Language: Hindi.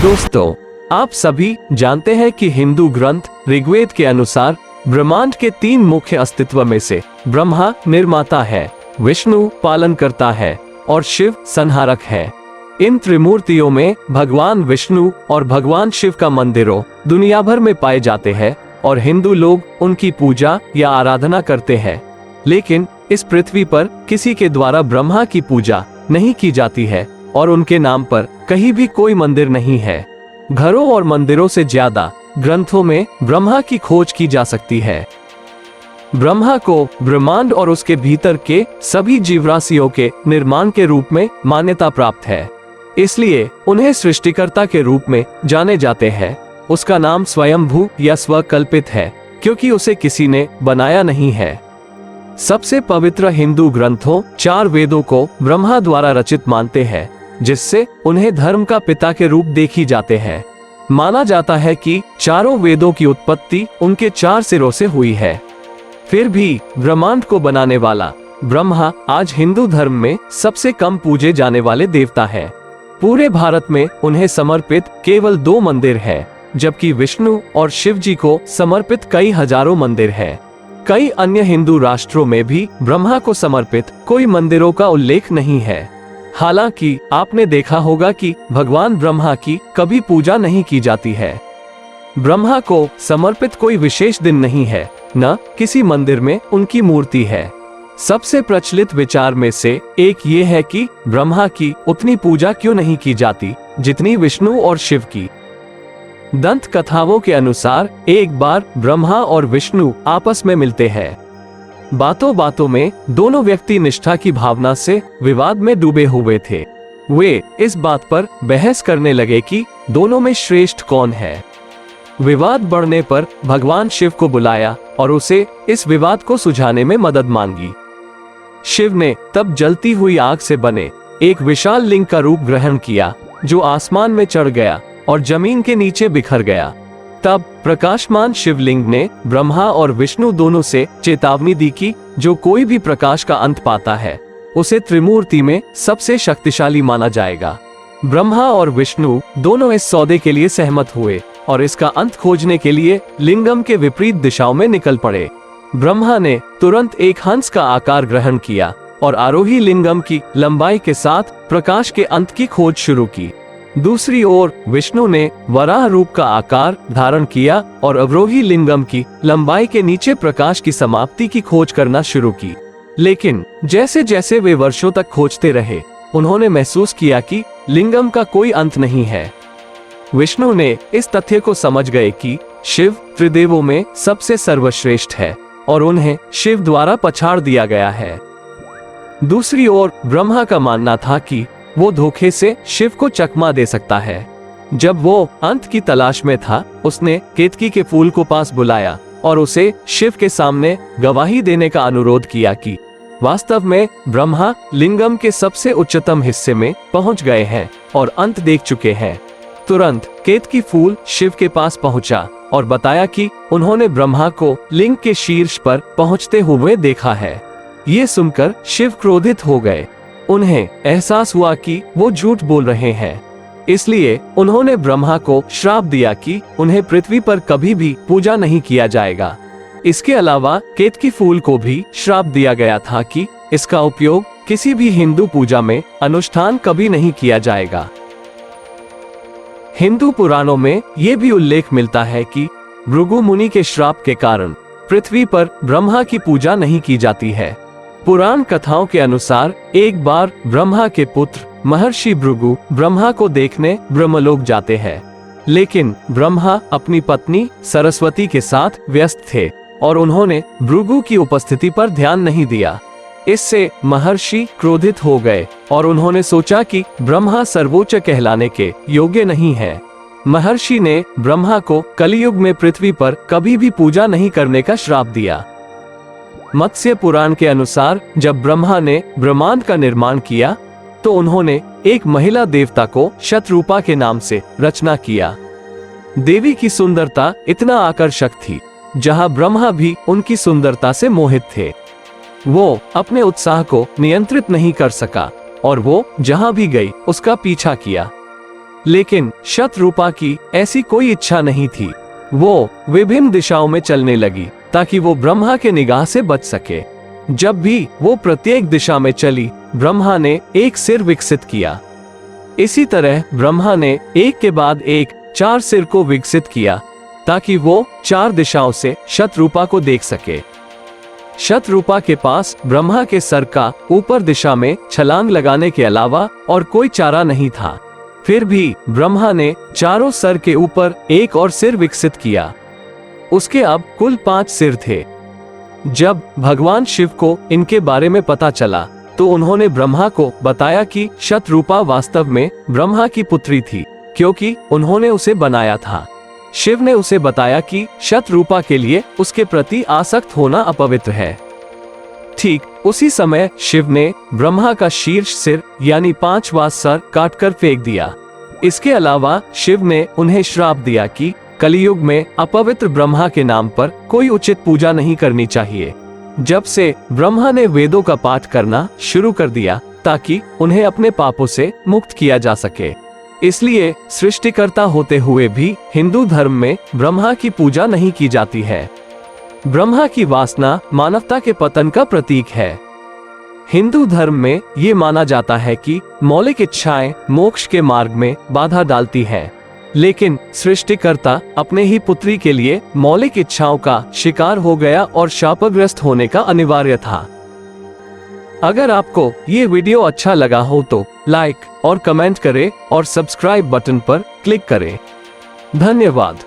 दोस्तों, आप सभी जानते हैं कि हिंदू ग्रंथ ऋग्वेद के अनुसार ब्रह्मांड के 3 मुख्य अस्तित्व में से ब्रह्मा निर्माता है, विष्णु पालन करता है और शिव संहारक है। इन त्रिमूर्तियों में भगवान विष्णु और भगवान शिव का मंदिरों दुनिया भर में पाए जाते हैं और हिंदू लोग उनकी पूजा या आराधना करते हैं। लेकिन इस पृथ्वी पर किसी के द्वारा ब्रह्मा की पूजा नहीं की जाती है और उनके नाम पर कहीं भी कोई मंदिर नहीं है। घरों और मंदिरों से ज्यादा ग्रंथों में ब्रह्मा की खोज की जा सकती है। ब्रह्मा को ब्रह्मांड और उसके भीतर के सभी जीवराशियों के निर्माण के रूप में मान्यता प्राप्त है, इसलिए उन्हें सृष्टिकर्ता के रूप में जाने जाते हैं। उसका नाम स्वयंभू या स्वकल्पित है, क्योंकि उसे किसी ने बनाया नहीं है। सबसे पवित्र हिंदू ग्रंथों 4 वेदों को ब्रह्मा द्वारा रचित मानते हैं, जिससे उन्हें धर्म का पिता के रूप देखी जाते हैं। माना जाता है कि चारों वेदों की उत्पत्ति उनके 4 सिरों से हुई है। फिर भी ब्रह्मांड को बनाने वाला ब्रह्मा आज हिंदू धर्म में सबसे कम पूजे जाने वाले देवता है। पूरे भारत में उन्हें समर्पित केवल 2 मंदिर हैं, जबकि विष्णु और शिव जी को समर्पित कई हजारों मंदिर हैं। कई अन्य हिंदू राष्ट्रों में भी ब्रह्मा को समर्पित कोई मंदिरों का उल्लेख नहीं है। हालांकि आपने देखा होगा कि भगवान ब्रह्मा की कभी पूजा नहीं की जाती है। ब्रह्मा को समर्पित कोई विशेष दिन नहीं है, न किसी मंदिर में उनकी मूर्ति है। सबसे प्रचलित विचार में से एक ये है कि ब्रह्मा की उतनी पूजा क्यों नहीं की जाती जितनी विष्णु और शिव की। दंत कथाओं के अनुसार एक बार ब्रह्मा और विष्णु आपस में मिलते हैं। बातों बातों में दोनों व्यक्ति निष्ठा की भावना से विवाद में डूबे हुए थे। वे इस बात पर बहस करने लगे कि दोनों में श्रेष्ठ कौन है। विवाद बढ़ने पर भगवान शिव को बुलाया और उसे इस विवाद को सुलझाने में मदद मांगी। शिव ने तब जलती हुई आग से बने एक विशाल लिंग का रूप ग्रहण किया, जो आसमान में चढ़ गया और जमीन के नीचे बिखर गया। तब प्रकाशमान शिवलिंग ने ब्रह्मा और विष्णु दोनों से चेतावनी दी कि जो कोई भी प्रकाश का अंत पाता है, उसे त्रिमूर्ति में सबसे शक्तिशाली माना जाएगा। ब्रह्मा और विष्णु दोनों इस सौदे के लिए सहमत हुए और इसका अंत खोजने के लिए लिंगम के विपरीत दिशाओं में निकल पड़े। ब्रह्मा ने तुरंत एक हंस का आकार ग्रहण किया और आरोही लिंगम की लंबाई के साथ प्रकाश के अंत की खोज शुरू की। दूसरी ओर विष्णु ने वराह रूप का आकार धारण किया और अवरोही लिंगम की लंबाई के नीचे प्रकाश की समाप्ति की खोज करना शुरू की। लेकिन जैसे जैसे वे वर्षों तक खोजते रहे, उन्होंने महसूस किया कि लिंगम का कोई अंत नहीं है। विष्णु ने इस तथ्य को समझ गए कि शिव त्रिदेवों में सबसे सर्वश्रेष्ठ है और उन्हें शिव द्वारा पछाड़ दिया गया है। दूसरी ओर ब्रह्मा का मानना था कि वो धोखे से शिव को चकमा दे सकता है। जब वो अंत की तलाश में था, उसने केतकी के फूल को पास बुलाया और उसे शिव के सामने गवाही देने का अनुरोध किया कि वास्तव में ब्रह्मा लिंगम के सबसे उच्चतम हिस्से में पहुंच गए हैं और अंत देख चुके हैं। तुरंत केतकी फूल शिव के पास पहुंचा और बताया कि उन्होंने ब्रह्मा को लिंग के शीर्ष पर पहुंचते हुए देखा है। ये सुनकर शिव क्रोधित हो गए। उन्हें एहसास हुआ कि वो झूठ बोल रहे हैं, इसलिए उन्होंने ब्रह्मा को श्राप दिया कि उन्हें पृथ्वी पर कभी भी पूजा नहीं किया जाएगा। इसके अलावा केतकी फूल को भी श्राप दिया गया था कि इसका उपयोग किसी भी हिंदू पूजा में अनुष्ठान कभी नहीं किया जाएगा। हिंदू पुराणों में ये भी उल्लेख मिलता है कि भृगु मुनि के श्राप के कारण पृथ्वी पर ब्रह्मा की पूजा नहीं की जाती है। पुराण कथाओं के अनुसार एक बार ब्रह्मा के पुत्र महर्षि भृगु ब्रह्मा को देखने ब्रह्मलोक जाते हैं, लेकिन ब्रह्मा अपनी पत्नी सरस्वती के साथ व्यस्त थे और उन्होंने भृगु की उपस्थिति पर ध्यान नहीं दिया। इससे महर्षि क्रोधित हो गए और उन्होंने सोचा कि ब्रह्मा सर्वोच्च कहलाने के योग्य नहीं है। महर्षि ने ब्रह्मा को कलियुग में पृथ्वी पर कभी भी पूजा नहीं करने का श्राप दिया। मत्स्य पुराण के अनुसार जब ब्रह्मा ने ब्रह्मांड का निर्माण किया, तो उन्होंने एक महिला देवता को शतरूपा के नाम से रचना किया। देवी की सुंदरता इतना आकर्षक थी, जहां ब्रह्मा भी उनकी सुंदरता से मोहित थे। वो अपने उत्साह को नियंत्रित नहीं कर सका और वो जहां भी गई उसका पीछा किया। लेकिन शतरूपा की ऐसी कोई इच्छा नहीं थी। वो विभिन्न दिशाओं में चलने लगी ताकि वो ब्रह्मा के निगाह से बच सके। जब भी वो प्रत्येक दिशा में चली, ब्रह्मा ने एक सिर विकसित किया। इसी तरह ब्रह्मा ने एक के बाद एक 4 सिर को विकसित किया ताकि वो 4 दिशाओं से शतरूपा को देख सके। शतरूपा के पास ब्रह्मा के सर का ऊपर दिशा में छलांग लगाने के अलावा और कोई चारा नहीं था। फिर भी ब्रह्मा ने चारों सर के ऊपर एक और सिर विकसित किया। उसके अब कुल 5 सिर थे। जब भगवान शिव को इनके बारे में पता चला तो उन्होंने ब्रह्मा को बताया कि शतरूपा वास्तव में ब्रह्मा की पुत्री थी, क्योंकि उन्होंने उसे बनाया था। शिव ने उसे बताया कि शतरूपा के लिए उसके प्रति आसक्त होना अपवित्र है। ठीक उसी समय शिव ने ब्रह्मा का शीर्ष सिर यानी 5वां सर काटकर फेंक दिया। इसके अलावा शिव ने उन्हें श्राप दिया कि कलियुग में अपवित्र ब्रह्मा के नाम पर कोई उचित पूजा नहीं करनी चाहिए। जब से ब्रह्मा ने वेदों का पाठ करना शुरू कर दिया ताकि उन्हें अपने पापों से मुक्त किया जा सके। इसलिए सृष्टिकर्ता होते हुए भी हिंदू धर्म में ब्रह्मा की पूजा नहीं की जाती है। ब्रह्मा की वासना मानवता के पतन का प्रतीक है। हिंदू धर्म में ये माना जाता है कि मौलिक इच्छाएं मोक्ष के मार्ग में बाधा डालती है, लेकिन सृष्टिकर्ता अपने ही पुत्री के लिए मौलिक इच्छाओं का शिकार हो गया और शापग्रस्त होने का अनिवार्य था। अगर आपको ये वीडियो अच्छा लगा हो तो लाइक और कमेंट करें और सब्सक्राइब बटन पर क्लिक करें। धन्यवाद।